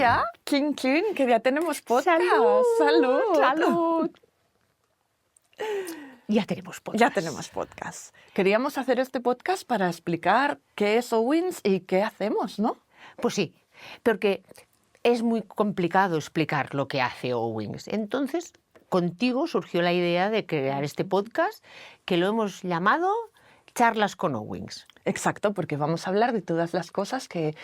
Hola, King, que ya tenemos podcast. ¡Salud! ¡Salud! Ya tenemos podcast. Ya tenemos podcast. Queríamos hacer este podcast para explicar qué es Owings y qué hacemos, ¿no? Pues sí, porque es muy complicado explicar lo que hace Owings. Entonces, contigo surgió la idea de crear este podcast que lo hemos llamado Charlas con Owings. Exacto, porque vamos a hablar de todas las cosas que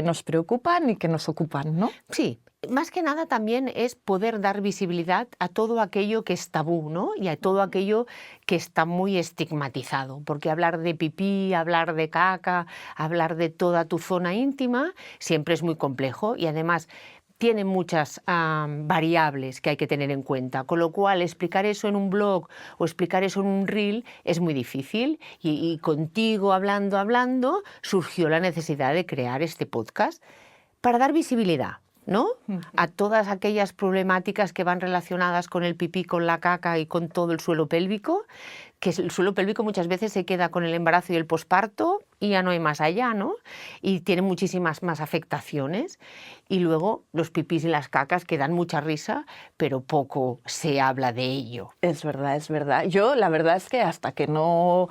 nos preocupan y que nos ocupan, ¿no? Sí, más que nada también es poder dar visibilidad a todo aquello que es tabú, ¿no? Y a todo aquello que está muy estigmatizado, porque hablar de pipí, hablar de caca, hablar de toda tu zona íntima siempre es muy complejo y además tiene muchas variables que hay que tener en cuenta, con lo cual explicar eso en un blog o explicar eso en un reel es muy difícil y contigo hablando surgió la necesidad de crear este podcast para dar visibilidad, ¿no? A todas aquellas problemáticas que van relacionadas con el pipí, con la caca y con todo el suelo pélvico, que el suelo pélvico muchas veces se queda con el embarazo y el posparto y ya no hay más allá, ¿no? Y tiene muchísimas más afectaciones. Y luego los pipís y las cacas que dan mucha risa, pero poco se habla de ello. Es verdad, es verdad. Yo la verdad es que hasta que no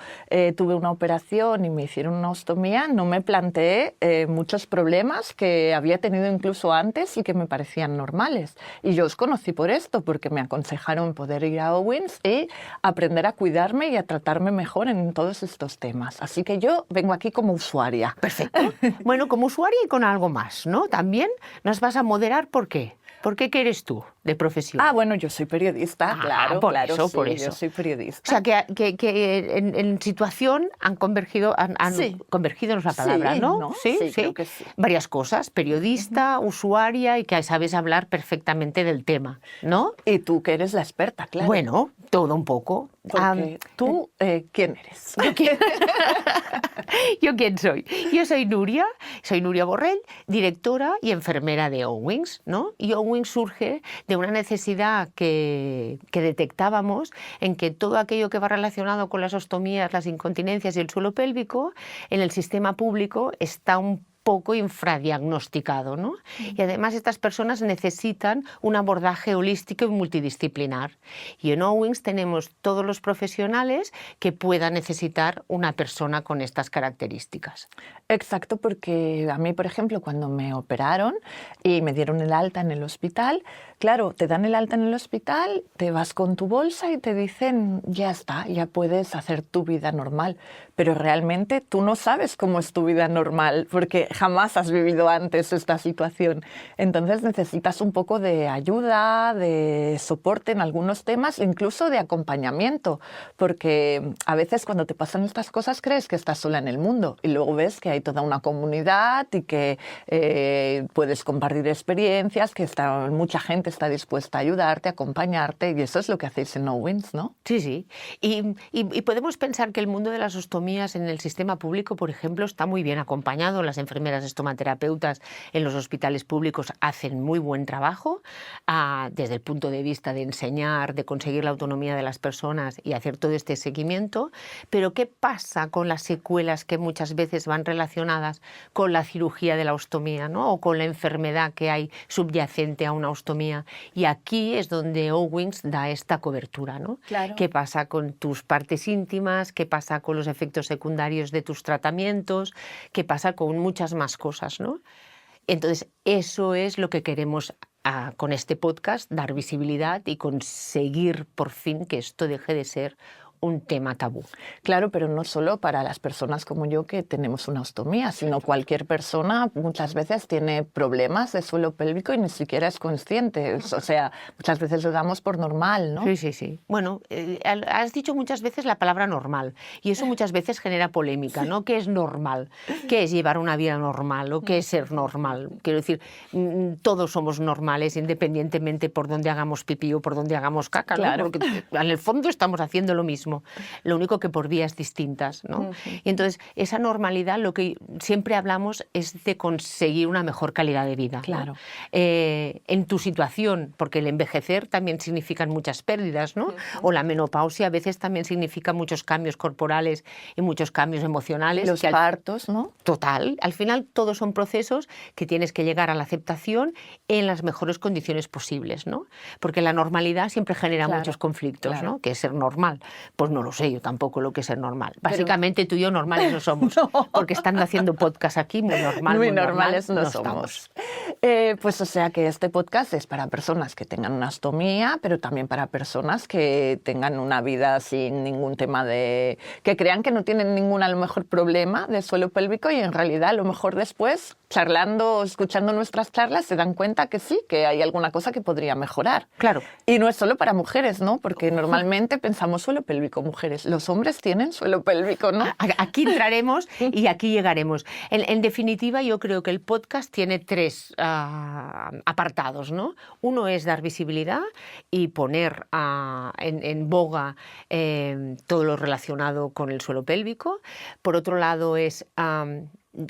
tuve una operación y me hicieron una ostomía, no me planteé muchos problemas que había tenido incluso antes y que me parecían normales. Y yo os conocí por esto, porque me aconsejaron poder ir a Owings y aprender a cuidarme y a tratarme mejor en todos estos temas. Así que yo vengo aquí como usuaria. Perfecto. Bueno, como usuaria y con algo más, ¿no? También nos vas a moderar, ¿por qué? ¿Por qué eres tú de profesión? Ah, bueno, yo soy periodista, claro, por claro, eso, sí, por eso. Yo soy periodista. O sea, que en situación han convergido, Sí. convergido no es la palabra, Sí, ¿no? ¿no? Sí, creo que sí. Varias cosas, periodista, usuaria y que sabes hablar perfectamente del tema, ¿no? Y tú que eres la experta, claro. Bueno, todo un poco. Porque tú, ¿quién eres? ¿Yo quién soy? Yo soy Nuria Borrell, directora y enfermera de Owings, ¿no? Y Owings surge de una necesidad que detectábamos en que todo aquello que va relacionado con las ostomías, las incontinencias y el suelo pélvico, en el sistema público está un poco infradiagnosticado, ¿no? Y además estas personas necesitan un abordaje holístico y multidisciplinar. Y en Owings tenemos todos los profesionales que puedan necesitar una persona con estas características. Exacto, porque a mí, por ejemplo, cuando me operaron y me dieron el alta en el hospital, claro, te dan el alta en el hospital, te vas con tu bolsa y te dicen, ya está, ya puedes hacer tu vida normal. Pero realmente tú no sabes cómo es tu vida normal, porque jamás has vivido antes esta situación. Entonces necesitas un poco de ayuda, de soporte en algunos temas, incluso de acompañamiento, porque a veces cuando te pasan estas cosas crees que estás sola en el mundo y luego ves que hay toda una comunidad y que puedes compartir experiencias, que mucha gente está dispuesta a ayudarte, a acompañarte, y eso es lo que hacéis en Owings, ¿no? Sí, sí. Y podemos pensar que el mundo de las ostomías en el sistema público, por ejemplo, está muy bien acompañado. Las enfermeras estomaterapeutas en los hospitales públicos hacen muy buen trabajo desde el punto de vista de enseñar, de conseguir la autonomía de las personas y hacer todo este seguimiento. Pero ¿qué pasa con las secuelas que muchas veces van relacionadas con la cirugía de la ostomía, ¿no? O con la enfermedad que hay subyacente a una ostomía? Y aquí es donde Owings da esta cobertura, ¿no? Claro. ¿Qué pasa con tus partes íntimas? ¿Qué pasa con los efectos secundarios de tus tratamientos? ¿Qué pasa con muchas más cosas, ¿no? Entonces, eso es lo que queremos con este podcast, dar visibilidad y conseguir por fin que esto deje de ser un tema tabú. Claro, pero no solo para las personas como yo que tenemos una ostomía, sino cualquier persona muchas veces tiene problemas de suelo pélvico y ni siquiera es consciente. O sea, muchas veces lo damos por normal, ¿no? Sí, sí, sí. Bueno, has dicho muchas veces la palabra normal y eso muchas veces genera polémica, ¿no? ¿Qué es normal? ¿Qué es llevar una vida normal o qué es ser normal? Quiero decir, todos somos normales independientemente por dónde hagamos pipí o por dónde hagamos caca, ¿no? Claro. Porque en el fondo estamos haciendo lo mismo. mismo, lo único que por vías distintas, ¿no? Y entonces, esa normalidad, lo que siempre hablamos es de conseguir una mejor calidad de vida. Claro. ¿No? En tu situación, porque el envejecer también significan muchas pérdidas, ¿no? O la menopausia a veces también significa muchos cambios corporales y muchos cambios emocionales. Los partos, ¿no? Total. Al final, todos son procesos que tienes que llegar a la aceptación en las mejores condiciones posibles, ¿no? Porque la normalidad siempre genera muchos conflictos, ¿no? ¿Qué es ser normal? Pues no lo sé yo tampoco lo que es ser normal. Básicamente tú y yo normales no somos, porque estando haciendo podcast aquí, muy normales no somos. Pues o sea que este podcast es para personas que tengan una ostomía, pero también para personas que tengan una vida sin ningún tema de... que crean que no tienen ningún, a lo mejor, problema de suelo pélvico y en realidad a lo mejor después, charlando, escuchando nuestras charlas, se dan cuenta que sí, que hay alguna cosa que podría mejorar. Claro. Y no es solo para mujeres, ¿no? Porque normalmente pensamos suelo pélvico, mujeres. Los hombres tienen suelo pélvico, ¿no? Aquí entraremos y aquí llegaremos. En definitiva, yo creo que el podcast tiene tres apartados, ¿no? Uno es dar visibilidad y poner en boga todo lo relacionado con el suelo pélvico. Por otro lado es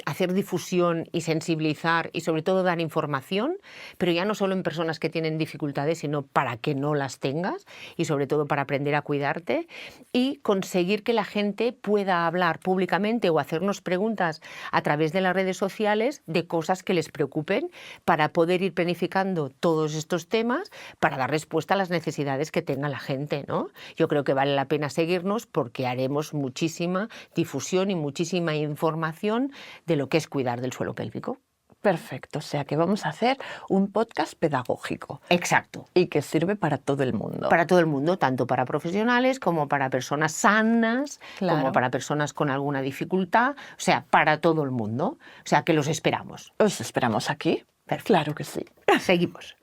hacer difusión y sensibilizar y sobre todo dar información, pero ya no solo en personas que tienen dificultades, sino para que no las tengas y sobre todo para aprender a cuidarte y conseguir que la gente pueda hablar públicamente o hacernos preguntas a través de las redes sociales de cosas que les preocupen para poder ir planificando todos estos temas para dar respuesta a las necesidades que tenga la gente, ¿no? Yo creo que vale la pena seguirnos porque haremos muchísima difusión y muchísima información de lo que es cuidar del suelo pélvico. Perfecto, o sea que vamos a hacer un podcast pedagógico. Exacto. Y que sirve para todo el mundo. Para todo el mundo, tanto para profesionales como para personas sanas, como para personas con alguna dificultad, o sea, para todo el mundo. O sea, que los esperamos. ¿Os esperamos aquí? Perfecto. Claro que sí. Seguimos.